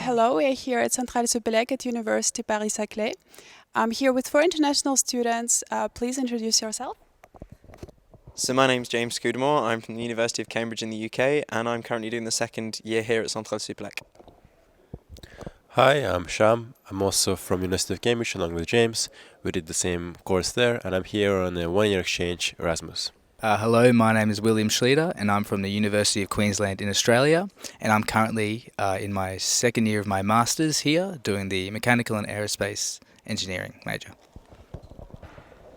Hello, we're here at CentraleSupelec at University Paris-Saclay. I'm here with 4 international students. Please introduce yourself. So my name's James Scudamore. I'm from the University of Cambridge in the UK, and I'm currently doing the second year here at CentraleSupelec. Hi, I'm Sham. I'm also from University of Cambridge along with James. We did the same course there, and I'm here on a one-year exchange Erasmus. Hello, my name is William Schleter and I'm from the University of Queensland in Australia, and I'm currently in my second year of my Masters here doing the Mechanical and Aerospace Engineering major.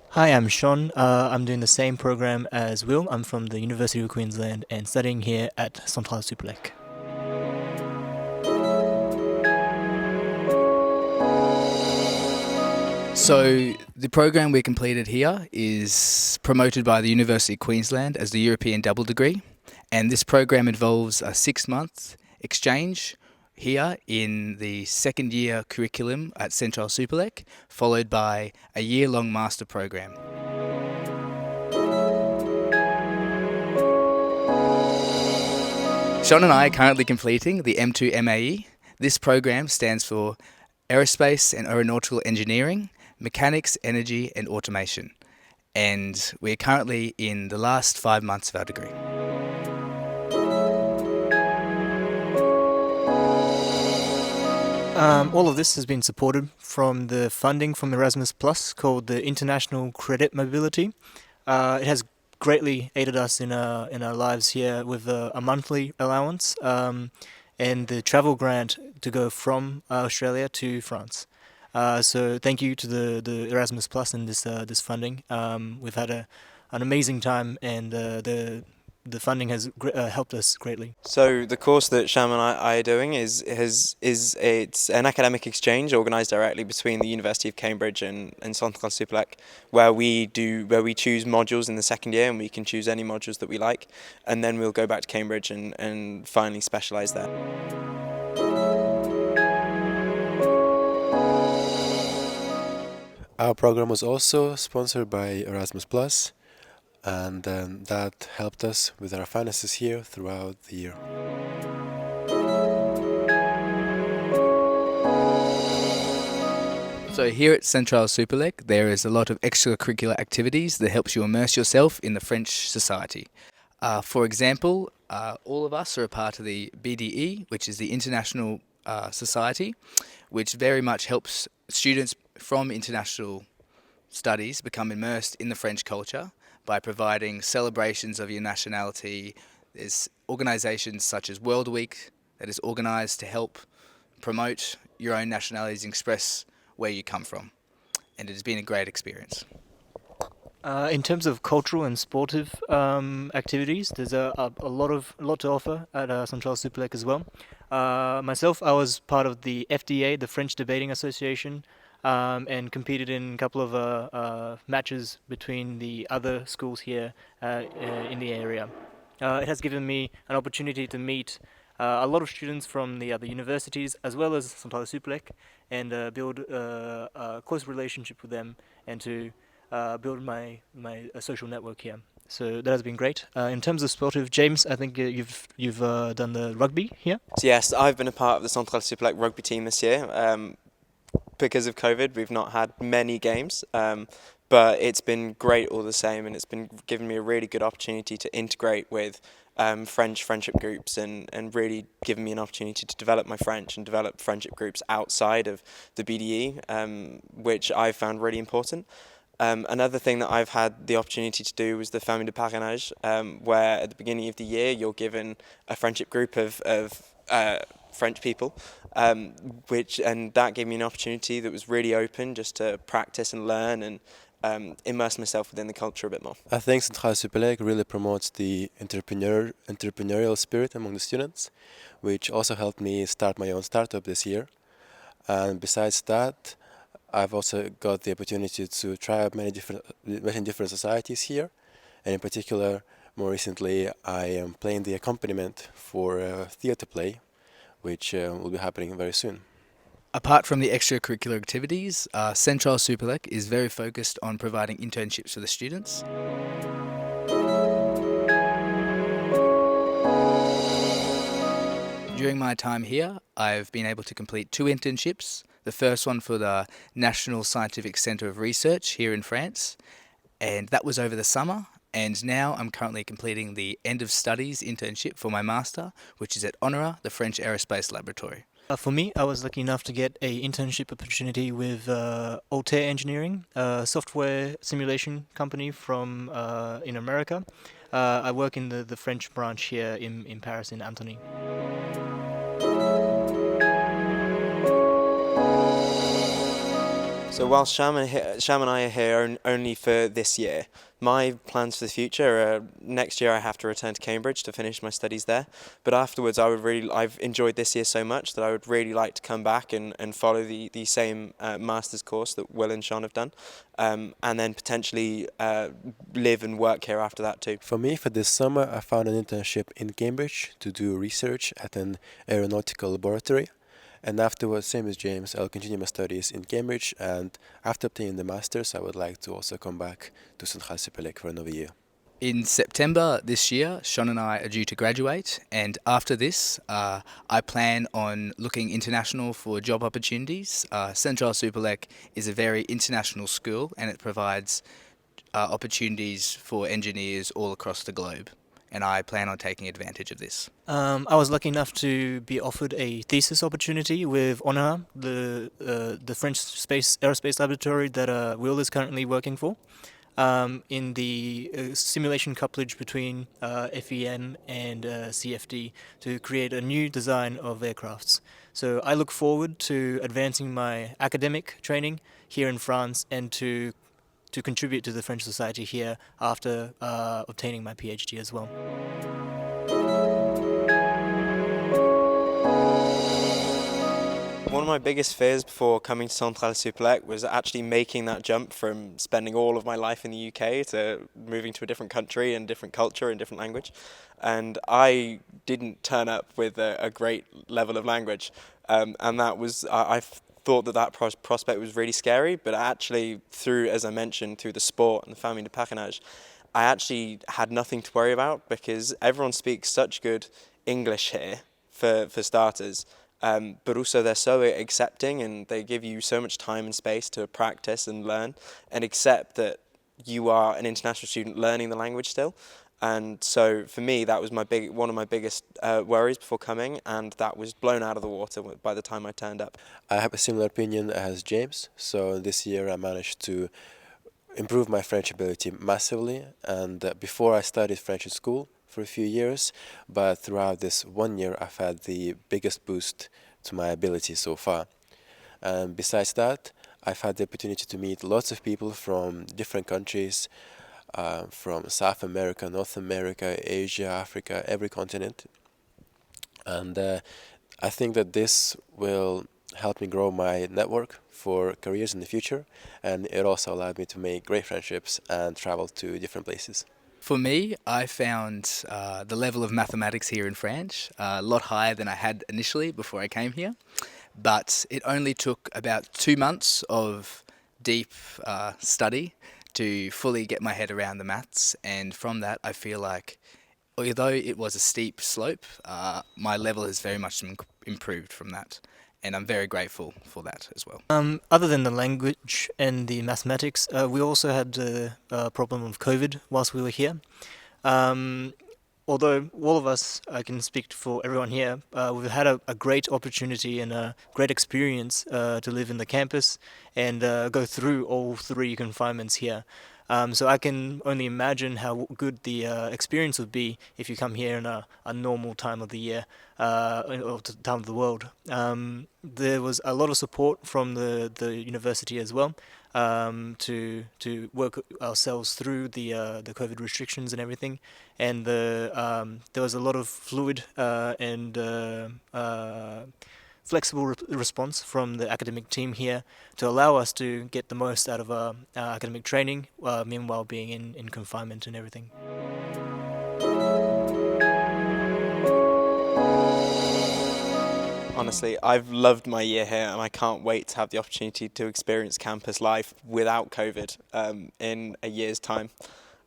Hi, I'm Sean. I'm doing the same program as Will. I'm from the University of Queensland and studying here at CentraleSupelec. So the program we completed here is promoted by the University of Queensland as the European Double Degree, and this program involves a 6-month exchange here in the second year curriculum at CentraleSupelec, followed by a year-long master program. Sean and I are currently completing the M2 MAE. This program stands for Aerospace and Aeronautical Engineering, Mechanics, Energy and Automation, and we're currently in the last 5 months of our degree. All of this has been supported from the funding from Erasmus Plus called the International Credit Mobility. It has greatly aided us in our lives here with a monthly allowance and the travel grant to go from Australia to France. So thank you to the Erasmus Plus and this funding. We've had an amazing time, and the funding has helped us greatly. So the course that Sham and I are doing is it's an academic exchange organised directly between the University of Cambridge and CentraleSupelec, where we choose modules in the second year, and we can choose any modules that we like, and then we'll go back to Cambridge and finally specialise there. Our program was also sponsored by Erasmus Plus, and that helped us with our finances here throughout the year. So here at CentraleSupelec, there is a lot of extracurricular activities that helps you immerse yourself in the French society. For example, all of us are a part of the BDE, which is the International Society, which very much helps students from international studies become immersed in the French culture by providing celebrations of your nationality. There's organisations such as World Week that is organised to help promote your own nationalities and express where you come from, and it has been a great experience. In terms of cultural and sportive activities, there's a lot to offer at CentraleSupelec as well. Myself, I was part of the FDA, the French Debating Association, and competed in a couple of matches between the other schools here in the area. It has given me an opportunity to meet a lot of students from the other universities as well as CentraleSupelec, and build a close relationship with them, and to build my social network here. So that has been great. In terms of sportive, James, I think you've done the rugby here. So yes, I've been a part of the CentraleSupelec rugby team this year. Because of COVID, we've not had many games, but it's been great all the same, and it's been given me a really good opportunity to integrate with French friendship groups, and really given me an opportunity to develop my French and develop friendship groups outside of the BDE, which I found really important. Another thing that I've had the opportunity to do was the Famille de Parrainage, where at the beginning of the year you're given a friendship group of French people, and that gave me an opportunity that was really open just to practice and learn and immerse myself within the culture a bit more. I think CentraleSupelec really promotes the entrepreneurial spirit among the students, which also helped me start my own startup this year. And besides that, I've also got the opportunity to try out many different societies here, and in particular, more recently, I am playing the accompaniment for a theatre play, which will be happening very soon. Apart from the extracurricular activities, CentraleSupelec is very focused on providing internships for the students. During my time here, I've been able to complete 2 internships. The first one for the National Scientific Centre of Research here in France, and that was over the summer. And now I'm currently completing the end of studies internship for my master, which is at ONERA, the French Aerospace Laboratory. For me, I was lucky enough to get a internship opportunity with Altair Engineering, a software simulation company from in America. I work in the French branch here in Paris, in Antony. So while Sham and I are here only for this year, my plans for the future are next year I have to return to Cambridge to finish my studies there. But afterwards, I've enjoyed this year so much that I would really like to come back and follow the same master's course that Will and Sean have done, and then potentially live and work here after that too. For me, for this summer, I found an internship in Cambridge to do research at an aeronautical laboratory. And afterwards, same as James, I'll continue my studies in Cambridge, and after obtaining the master's, I would like to also come back to CentraleSupelec for another year. In September this year, Sean and I are due to graduate, and after this, I plan on looking international for job opportunities. CentraleSupelec is a very international school, and it provides opportunities for engineers all across the globe, and I plan on taking advantage of this. I was lucky enough to be offered a thesis opportunity with ONERA, the French aerospace laboratory that Will is currently working for, in the simulation couplage between FEN and CFD to create a new design of aircrafts. So I look forward to advancing my academic training here in France and to contribute to the French society here after obtaining my PhD as well. One of my biggest fears before coming to CentraleSupelec was actually making that jump from spending all of my life in the UK to moving to a different country and different culture and different language. And I didn't turn up with a great level of language, and that was I thought that prospect was really scary, but actually through, as I mentioned, through the sport and the famille de parrainage, I actually had nothing to worry about because everyone speaks such good English here for starters. But also they're so accepting and they give you so much time and space to practice and learn and accept that you are an international student learning the language still. And so for me, that was one of my biggest worries before coming, and that was blown out of the water by the time I turned up. I have a similar opinion as James, so this year I managed to improve my French ability massively, and before I studied French in school for a few years, but throughout this 1 year I've had the biggest boost to my ability so far. And besides that, I've had the opportunity to meet lots of people from different countries, from South America, North America, Asia, Africa, every continent. And I think that this will help me grow my network for careers in the future, and it also allowed me to make great friendships and travel to different places. For me, I found the level of mathematics here in France a lot higher than I had initially before I came here, but it only took about 2 months of deep study to fully get my head around the maths, and from that I feel like although it was a steep slope, my level has very much improved from that, and I'm very grateful for that as well. Other than the language and the mathematics, we also had the problem of COVID whilst we were here. Although all of us, I can speak for everyone here, we've had a great opportunity and a great experience to live in the campus and go through all 3 confinements here. So I can only imagine how good the experience would be if you come here in a normal time of the year, or time of the world. There was a lot of support from the university as well, to work ourselves through the COVID restrictions and everything, and there was a lot of fluid and flexible response from the academic team here to allow us to get the most out of our academic training, meanwhile being in confinement and everything. honestly, I've loved my year here, and I can't wait to have the opportunity to experience campus life without COVID in a year's time.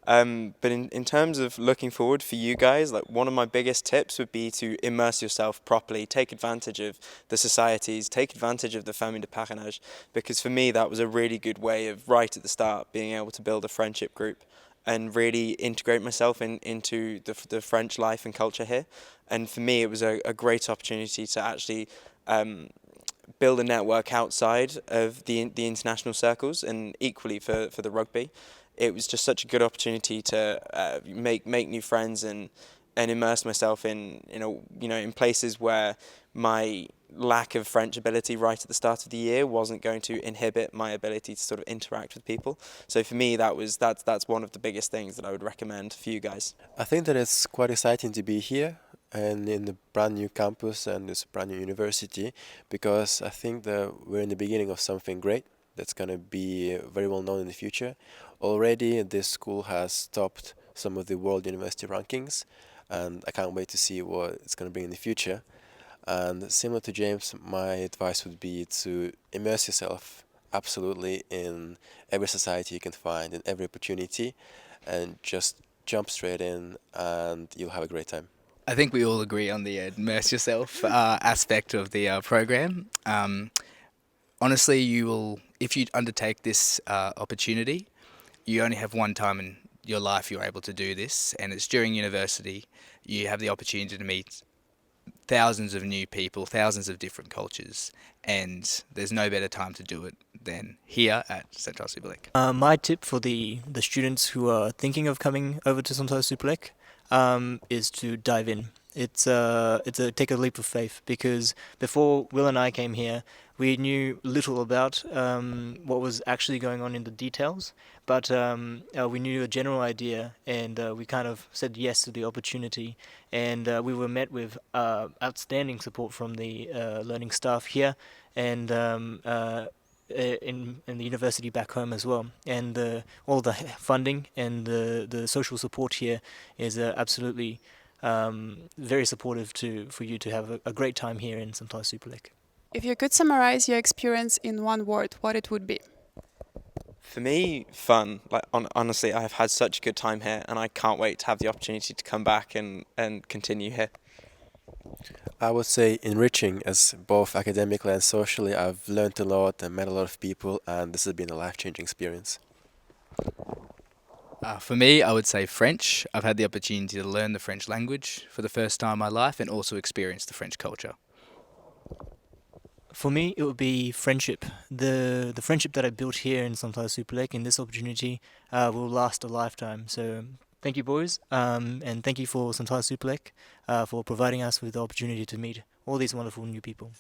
But in terms of looking forward for you guys, like one of my biggest tips would be to immerse yourself properly, take advantage of the societies, take advantage of the famille de parrainage, because for me that was a really good way of right at the start being able to build a friendship group and really integrate myself into the French life and culture here. And for me it was a great opportunity to actually build a network outside of the international circles, and equally for the rugby. It was just such a good opportunity to make new friends and immerse myself in places where my lack of French ability right at the start of the year wasn't going to inhibit my ability to sort of interact with people. So for me, that's one of the biggest things that I would recommend for you guys. I think that it's quite exciting to be here and in the brand new campus and this brand new university, because I think that we're in the beginning of something great that's going to be very well known in the future. Already this school has topped some of the world university rankings, and I can't wait to see what it's going to bring in the future. And similar to James, my advice would be to immerse yourself absolutely in every society you can find, in every opportunity, and just jump straight in and you'll have a great time. I think we all agree on the immerse yourself aspect of the program. Honestly, if you undertake this opportunity, you only have one time in your life you're able to do this, and it's during university. You have the opportunity to meet thousands of new people, thousands of different cultures, and there's no better time to do it than here at CentraleSupelec. My tip for the students who are thinking of coming over to CentraleSupelec is to dive in. It's a take a leap of faith, because before Will and I came here, we knew little about what was actually going on in the details, but we knew a general idea, and we kind of said yes to the opportunity, and we were met with outstanding support from the learning staff here, and in the university back home as well, and all the funding and the social support here is absolutely very supportive for you to have a great time here in CentraleSupelec. If you could summarize your experience in one word, what it would be? For me, fun. Like honestly, I've had such a good time here, and I can't wait to have the opportunity to come back and continue here. I would say enriching, as both academically and socially I've learned a lot and met a lot of people, and this has been a life-changing experience. For me, I would say French. I've had the opportunity to learn the French language for the first time in my life and also experience the French culture. For me, it would be friendship. The friendship that I built here in CentraleSupelec in this opportunity will last a lifetime. So thank you, boys, and thank you for CentraleSupelec for providing us with the opportunity to meet all these wonderful new people.